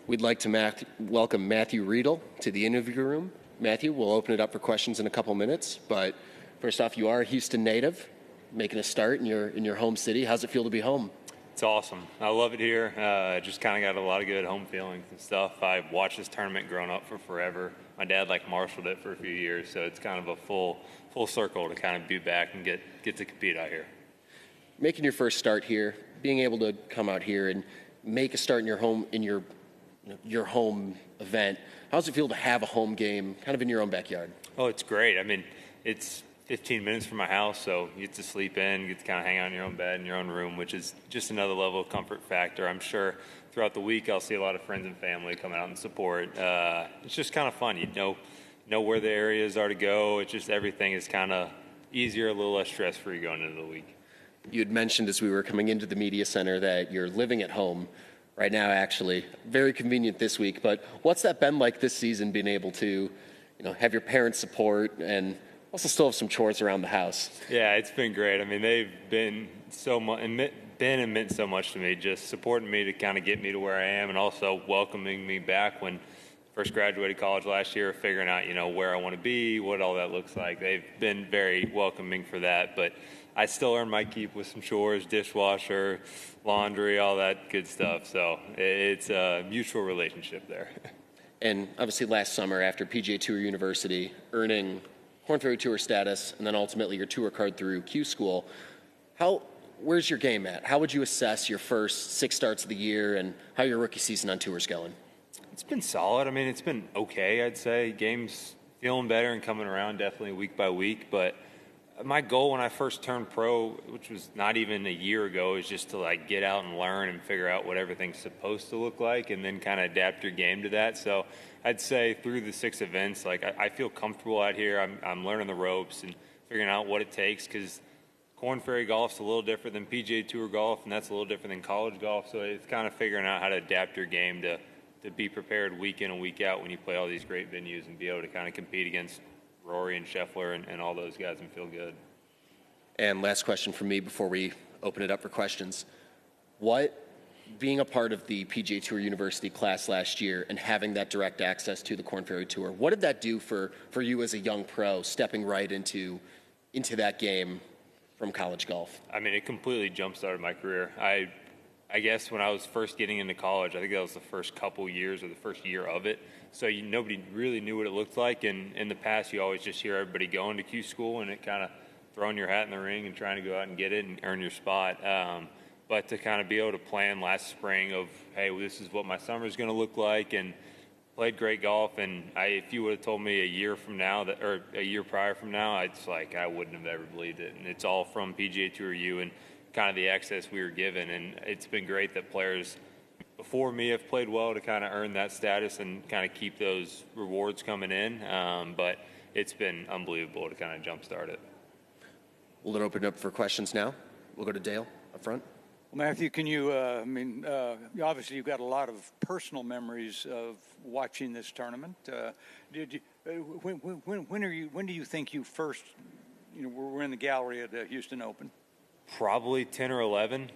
We'd like to welcome Matthew Riedel to the interview room. Matthew, we'll open it up for questions in a couple minutes, but first off, you are a Houston native, making a start in your home city. How's it feel to be home? It's awesome. I love it here. Just kind of got a lot of good home feelings and stuff. I've watched this tournament growing up for forever. My dad marshaled it for a few years, so it's kind of a full circle to kind of be back and get to compete out here. Making your first start here, being able to come out here and make a start in your home event. How does it feel to have a home game kind of in your own backyard? Oh, it's great. I mean, it's 15 minutes from my house, so you get to sleep in, you get to kind of hang out in your own bed, in your own room, which is just another level of comfort factor. I'm sure throughout the week I'll see a lot of friends and family coming out and support. It's just kind of fun. You know where the areas are to go. It's just everything is kind of easier, a little less stress-free going into the week. You had mentioned as we were coming into the media center that you're living at home right now, actually. Very convenient this week, but what's that been like this season, being able to have your parents' support and also still have some chores around the house? Yeah, it's been great. I mean, they've been so much and meant so much to me, just supporting me to kind of get me to where I am, and also welcoming me back when first graduated college last year, figuring out where I want to be, what all that looks like. They've been very welcoming for that, but I still earn my keep with some chores, dishwasher, laundry, all that good stuff. So it's a mutual relationship there. And obviously last summer, after PGA Tour University, earning Korn Ferry Tour status, and then ultimately your tour card through Q School, where's your game at? How would you assess your first 6 starts of the year and how your rookie season on tour is going? It's been solid. I mean, it's been okay, I'd say. Game's feeling better and coming around definitely week by week. But my goal when I first turned pro, which was not even a year ago, is just to get out and learn and figure out what everything's supposed to look like and then kind of adapt your game to that. So I'd say through the 6 events, I feel comfortable out here. I'm learning the ropes and figuring out what it takes, because Korn Ferry golf's a little different than PGA Tour golf, and that's a little different than college golf. So it's kind of figuring out how to adapt your game to be prepared week in and week out when you play all these great venues and be able to kind of compete against Rory and Scheffler and all those guys and feel good. And last question from me before we open it up for questions. Being a part of the PGA Tour University class last year and having that direct access to the Korn Ferry Tour, what did that do for you as a young pro stepping right into that game from college golf? I mean, it completely jump-started my career. I guess when I was first getting into college, I think that was the first couple years or the first year of it. So nobody really knew what it looked like. And in the past, you always just hear everybody going to Q School and it kind of throwing your hat in the ring and trying to go out and get it and earn your spot. But to kind of be able to plan last spring of, hey, well, this is what my summer is going to look like, and played great golf. And if you would have told me a year prior from now, I wouldn't have ever believed it. And it's all from PGA Tour U and kind of the access we were given. And it's been great that players before me have played well to kind of earn that status and kind of keep those rewards coming in. But it's been unbelievable to kind of jumpstart it. We'll open it up for questions now. We'll go to Dale up front. Well, Matthew, can you, obviously you've got a lot of personal memories of watching this tournament. When do you think you first, were in the gallery at the Houston Open? Probably 10 or 11.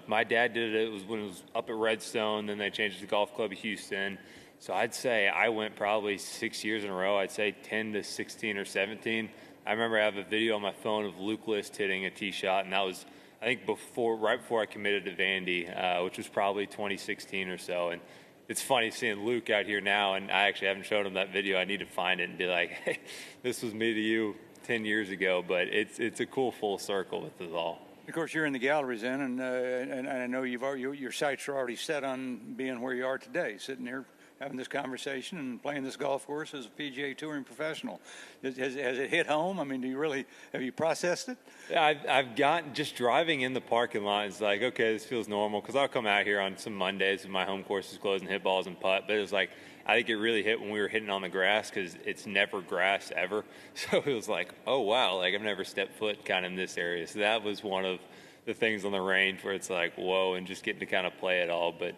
My dad did it. It was when it was up at Redstone. Then they changed it to Golf Club of Houston. So I'd say I went probably 6 years in a row. I'd say 10 to 16 or 17. I remember I have a video on my phone of Luke List hitting a tee shot, and that was, I think, right before I committed to Vandy, which was probably 2016 or so. And it's funny seeing Luke out here now, and I actually haven't shown him that video. I need to find it and be like, hey, this was me to you 10 years ago. But it's a cool full circle with it all. Of course, you're in the galleries then, and I know your sights are already set on being where you are today, sitting here having this conversation and playing this golf course as a PGA Touring professional. Has it hit home? I mean, have you processed it? Yeah, I've gotten, just driving in the parking lot, it's like, okay, this feels normal, because I'll come out here on some Mondays when my home course is closed and hit balls and putt, but it was like, I think it really hit when we were hitting on the grass, because it's never grass ever. So it was like, oh, wow, I've never stepped foot kind of in this area. So that was one of the things on the range where it's like, whoa, and just getting to kind of play it all. But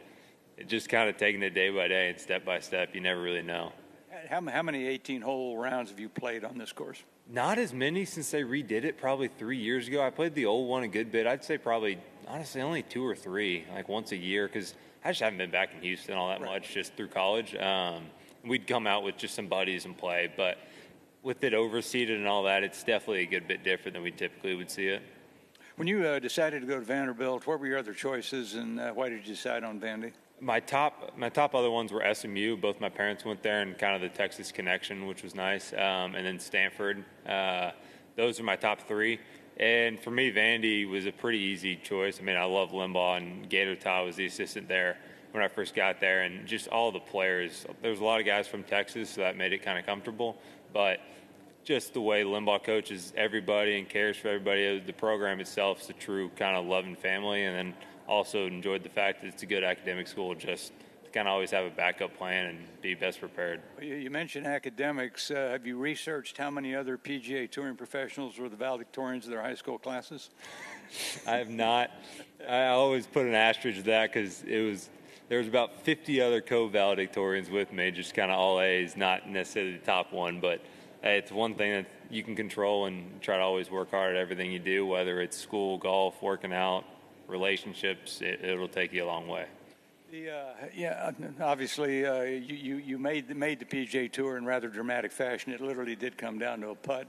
just kind of taking it day by day and step by step, you never really know. How many 18-hole rounds have you played on this course? Not as many since they redid it probably 3 years ago. I played the old one a good bit. I'd say probably, honestly, only 2 or 3, once a year, because I just haven't been back in Houston all that much just through college. We'd come out with just some buddies and play, but with it overseeded and all that, it's definitely a good bit different than we typically would see it. When you decided to go to Vanderbilt, what were your other choices, and why did you decide on Vandy? My top other ones were SMU. Both my parents went there, and kind of the Texas connection, which was nice, and then Stanford. Those are my top three. And for me, Vandy was a pretty easy choice. I mean, I love Limbaugh, and Gator Todd was the assistant there when I first got there, and just all the players. There was a lot of guys from Texas, so that made it kind of comfortable. But just the way Limbaugh coaches everybody and cares for everybody, the program itself is a true kind of loving family, and then also enjoyed the fact that it's a good academic school, just to kind of always have a backup plan and be best prepared. You mentioned academics. Have you researched how many other PGA Touring professionals were the valedictorians of their high school classes? I have not. I always put an asterisk to that because there was about 50 other co-valedictorians with me, just kind of all A's, not necessarily the top one, but it's one thing that you can control and try to always work hard at everything you do, whether it's school, golf, working out, relationships. It'll take you a long way. Obviously, you made the PGA Tour in rather dramatic fashion. It literally did come down to a putt.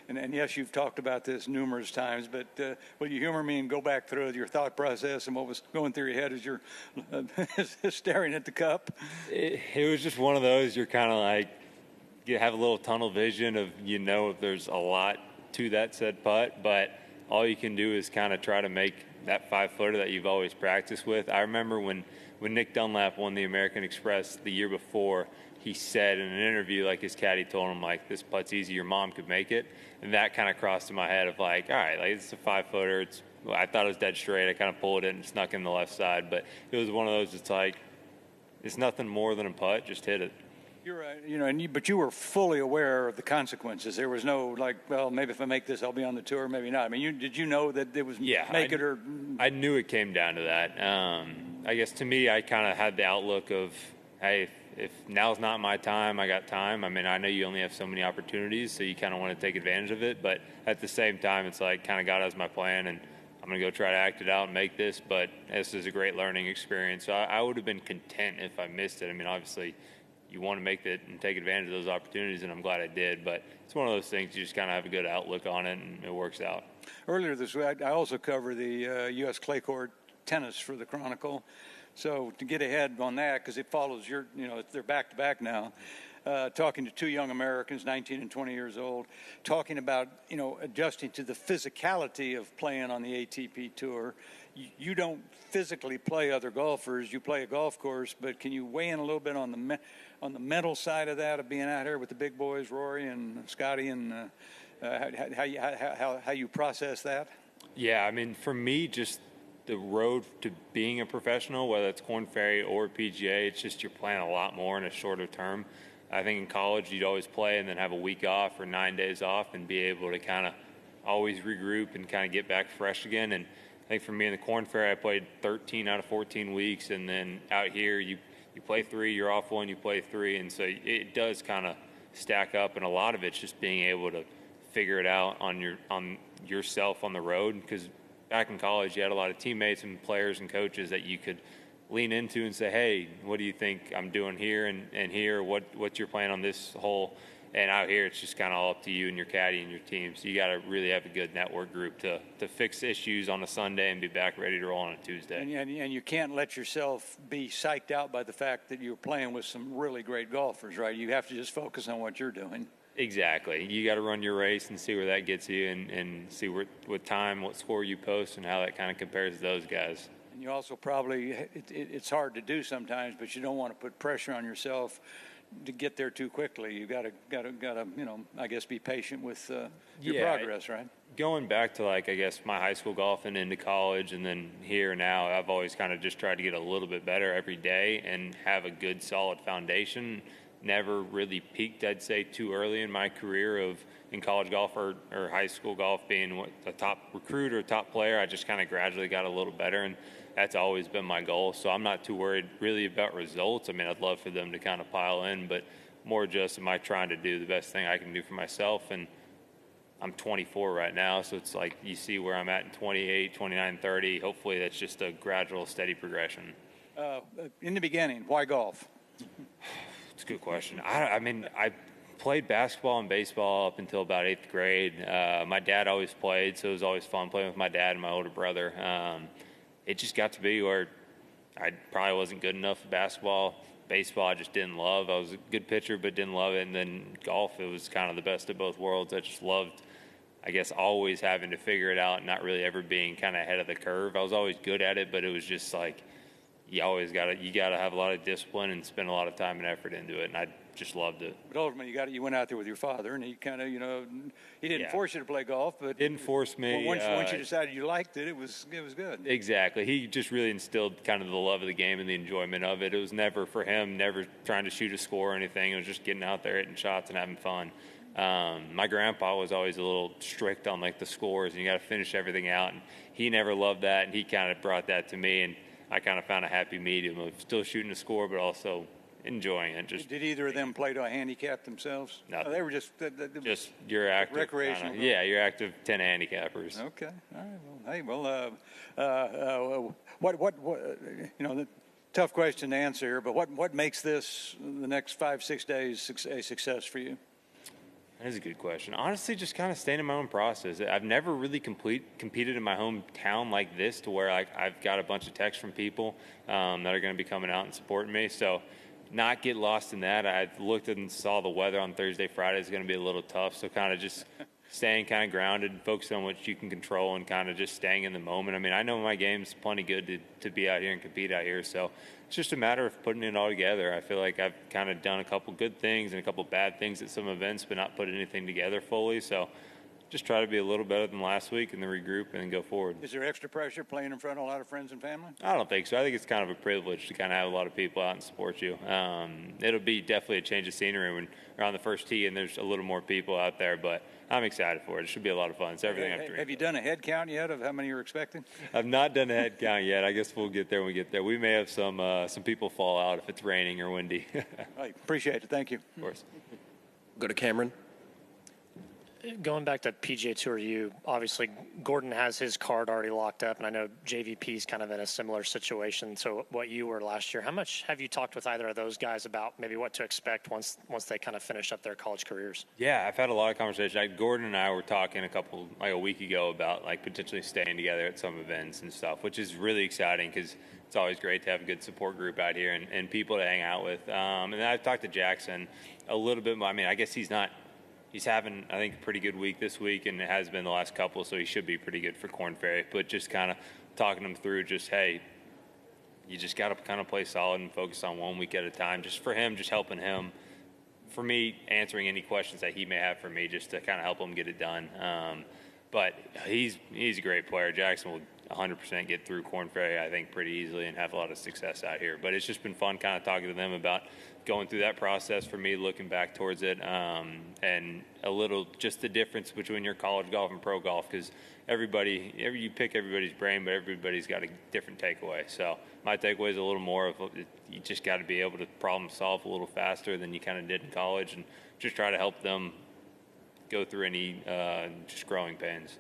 And yes, you've talked about this numerous times, but will you humor me and go back through your thought process and what was going through your head as you're staring at the cup? It was just one of those, you're kind of like, you have a little tunnel vision of, if there's a lot to that said putt, but all you can do is kind of try to make that 5-footer that you've always practiced with. I remember when Nick Dunlap won the American Express the year before, he said in an interview, like his caddy told him, like, this putt's easy, your mom could make it. And that kind of crossed in my head of like, all right, like, it's a 5-footer. I thought it was dead straight. I kind of pulled it and snuck in the left side. But it was one of those, it's like, it's nothing more than a putt, just hit it. You're right, but you were fully aware of the consequences. There was no like, well, maybe if I make this, I'll be on the tour, maybe not. I mean, did you know that it was make it or? I knew it came down to that. I guess to me, I kind of had the outlook of, hey, if now's not my time, I got time. I mean, I know you only have so many opportunities, so you kind of want to take advantage of it. But at the same time, it's like kind of got as my plan, and I'm going to go try to act it out and make this. But this is a great learning experience. So I would have been content if I missed it. I mean, obviously, you want to make it and take advantage of those opportunities, and I'm glad I did. But it's one of those things, you just kind of have a good outlook on it, and it works out. Earlier this week, I also cover the U.S. clay court tennis for the Chronicle. So to get ahead on that, because it follows they're back-to-back now, talking to two young Americans, 19 and 20 years old, talking about, adjusting to the physicality of playing on the ATP Tour. You don't physically play other golfers. You play a golf course, but can you weigh in a little bit on the mental side of that, of being out here with the big boys, Rory and Scotty, and how you process that? Yeah, I mean, for me, just the road to being a professional, whether it's Korn Ferry or PGA, it's just you're playing a lot more in a shorter term. I think in college you'd always play and then have a week off or 9 days off and be able to kind of always regroup and kind of get back fresh again. And I think for me in the Korn Ferry, I played 13 out of 14 weeks, and then out here you play 3, you're off 1, you play 3, and so it does kind of stack up. And a lot of it's just being able to figure it out on yourself on the road, because back in college, you had a lot of teammates and players and coaches that you could lean into and say, hey, what do you think I'm doing here and here? What's your plan on this hole? And out here, it's just kind of all up to you and your caddy and your team. So you got to really have a good network group to fix issues on a Sunday and be back ready to roll on a Tuesday. And you can't let yourself be psyched out by the fact that you're playing with some really great golfers, right? You have to just focus on what you're doing. Exactly. You got to run your race and see where that gets you, and see what time, what score you post, and how that kind of compares to those guys. And you also probably, it's hard to do sometimes, but you don't want to put pressure on yourself to get there too quickly. You got to I guess be patient with your progress, right? Going back to, like, I guess my high school golf and into college and then here now, I've always kind of just tried to get a little bit better every day and have a good solid foundation. Never really peaked, I'd say, too early in my career in college golf or high school golf being a top recruit or top player. I just kind of gradually got a little better, and that's always been my goal. So I'm not too worried really about results. I mean, I'd love for them to kind of pile in, but more just, am I trying to do the best thing I can do for myself? And I'm 24 right now, so it's like you see where I'm at in 28, 29, 30. Hopefully that's just a gradual, steady progression. In the beginning, why golf? It's a good question. I mean, I played basketball and baseball up until about 8th grade. My dad always played, so it was always fun playing with my dad and my older brother. It just got to be where I probably wasn't good enough at basketball. Baseball, I just didn't love. I was a good pitcher, but didn't love it. And then golf, it was kind of the best of both worlds. I just loved, I guess, always having to figure it out and not really ever being kind of ahead of the curve. I was always good at it, but it was just like you gotta have a lot of discipline and spend a lot of time and effort into it. And I just loved it. But ultimately, you went out there with your father, and he kind of, he didn't Yeah. force you to play golf, but Didn't force me. Once you decided you liked it, it was good. Exactly. He just really instilled kind of the love of the game and the enjoyment of it. It was never for him, never trying to shoot a score or anything. It was just getting out there, hitting shots, and having fun. My grandpa was always a little strict on like the scores, and you got to finish everything out. And he never loved that, and he kind of brought that to me, and I kind of found a happy medium of still shooting a score, but also enjoying it. Just Did either of them play to a handicap themselves? Nothing. They were just your active recreational. Yeah, your active 10 handicappers. Okay. All right. Well, hey, what the tough question to answer here, but what makes this the next 5-6 days a success for you? That is a good question. Honestly, just kind of staying in my own process. I've never really competed in my hometown like this, to where I've got a bunch of texts from people that are going to be coming out and supporting me. So not get lost in that. I looked and saw the weather on Thursday, Friday is going to be a little tough. So kind of just staying kind of grounded and focusing on what you can control and kind of just staying in the moment. I mean, I know my game's plenty good to be out here and compete out here. So it's just a matter of putting it all together. I feel like I've kind of done a couple good things and a couple bad things at some events, but not put anything together fully. So just try to be a little better than last week and then regroup and then go forward. Is there extra pressure playing in front of a lot of friends and family? I don't think so. I think it's kind of a privilege to kind of have a lot of people out and support you. It'll be definitely a change of scenery when you're on the first tee and there's a little more people out there, but I'm excited for it. It should be a lot of fun. It's everything I've dreamed. Have you done a head count yet of how many you're expecting? I've not done a head count yet. I guess we'll get there when we get there. We may have some people fall out if it's raining or windy. I appreciate it. Thank you. Of course. Go to Cameron. Going back to PGA Tour, obviously Gordon has his card already locked up, and I know JVP's kind of in a similar situation to what you were last year. How much have you talked with either of those guys about maybe what to expect once they kind of finish up their college careers? Yeah, I've had a lot of conversations. Gordon and I were talking a week ago about potentially staying together at some events and stuff, which is really exciting because it's always great to have a good support group out here and people to hang out with. And then I've talked to Jackson a little bit more. I mean, I guess he's having, I think, a pretty good week this week, and it has been the last couple, so he should be pretty good for Korn Ferry. But just kind of talking him through just, hey, you just got to kind of play solid and focus on 1 week at a time. Just for him, just helping him. For me, answering any questions that he may have for me, just to kind of help him get it done. But he's a great player. Jackson will 100% get through Korn Ferry, I think, pretty easily and have a lot of success out here. But it's just been fun kind of talking to them about going through that process for me, looking back towards it, and a little just the difference between your college golf and pro golf, because you pick everybody's brain, but everybody's got a different takeaway. So my takeaway is a little more of you just got to be able to problem solve a little faster than you kind of did in college, and just try to help them go through any just growing pains.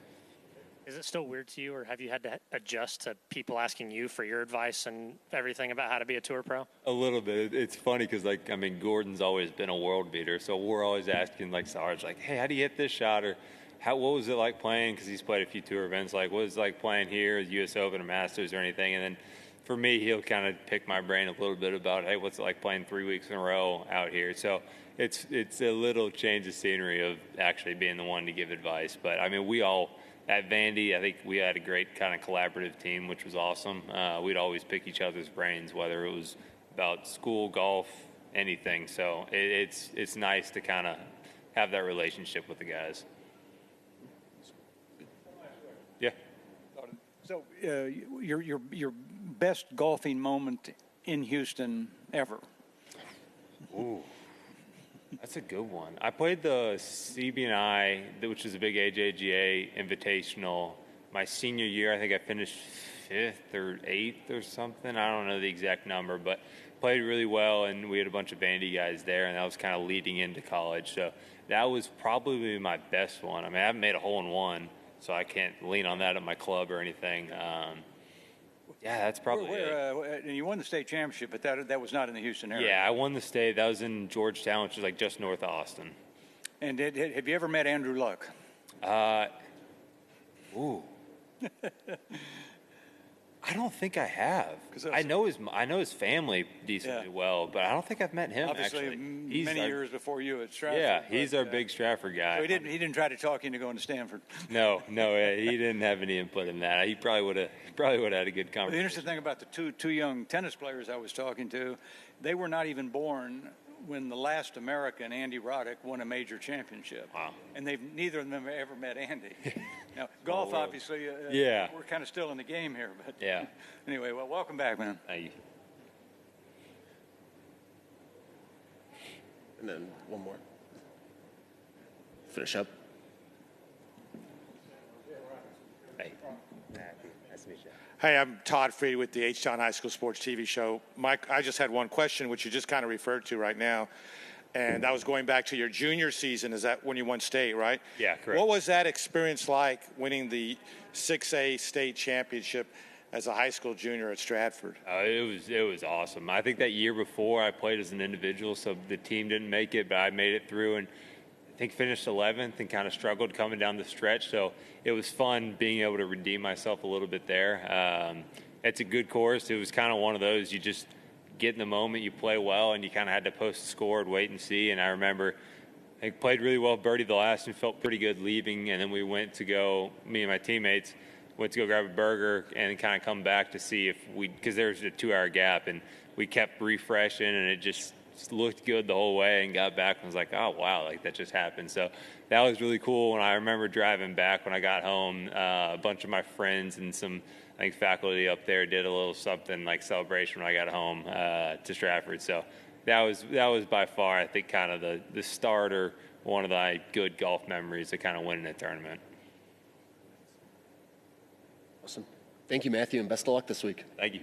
Is it still weird to you, or have you had to adjust to people asking you for your advice and everything about how to be a tour pro? A little bit. It's funny because, Gordon's always been a world beater, so we're always asking, Sarge, hey, how do you hit this shot? Or what was it like playing? Because he's played a few tour events. What was it like playing here, U.S. Open or Masters or anything? And then for me, he'll kind of pick my brain a little bit about, hey, what's it like playing 3 weeks in a row out here? So it's a little change of scenery of actually being the one to give advice. But, we all – at Vandy, I think we had a great kind of collaborative team, which was awesome. We'd always pick each other's brains, whether it was about school, golf, anything. So it's nice to kind of have that relationship with the guys. Yeah. So your best golfing moment in Houston ever? Ooh. That's a good one. I played the CB&I, which is a big AJGA invitational, my senior year. I think I finished 5th or 8th or something. I don't know the exact number, but played really well, and we had a bunch of Vandy guys there, and that was kind of leading into college. So that was probably my best one. I haven't made a hole-in-one, so I can't lean on that at my club or anything. Yeah, that's probably it. And you won the state championship, but that was not in the Houston area. Yeah, I won the state. That was in Georgetown, which is like just north of Austin. And have you ever met Andrew Luck? Ooh. I don't think I have. I know his family decently well, but I don't think I've met him. Obviously, actually. He's many years before you at Stratford. Yeah, he's our big Stratford guy. So he didn't try to talk you into going to Stanford. No, he didn't have any input in that. He probably would have had a good conversation. The interesting thing about the two young tennis players I was talking to, they were not even born when the last American, Andy Roddick, won a major championship. Wow. And neither of them have ever met Andy. Now, golf, obviously, yeah, we're kind of still in the game here. But yeah. Anyway, well, welcome back, man. Thank you. And then one more. Finish up. Hey. Nice to meet you. Hey, I'm Todd Freed with the H-Town High School Sports TV show. Mike, I just had one question, which you just kind of referred to right now, and that was going back to your junior season. Is that when you won state, right? Yeah, correct. What was that experience like, winning the 6A state championship as a high school junior at Stratford? It was awesome. I think that year before I played as an individual, so the team didn't make it, but I made it through and I think finished 11th and kind of struggled coming down the stretch. So it was fun being able to redeem myself a little bit there. It's a good course. It was kind of one of those, you just get in the moment, you play well, and you kind of had to post a score and wait and see. And I remember I played really well, birdied the last, and felt pretty good leaving. And then we went to go, me and my teammates went to go grab a burger and kind of come back to see if because there was a 2-hour gap, and we kept refreshing, and it just looked good the whole way, and got back and was like, oh, wow, like that just happened. So that was really cool. And I remember driving back when I got home, a bunch of my friends and some, I think, faculty up there did a little something like celebration when I got home to Stratford. So that was by far, I think, kind of the start or one of the good golf memories of kind of winning a tournament. Awesome. Thank you, Matthew, and best of luck this week. Thank you.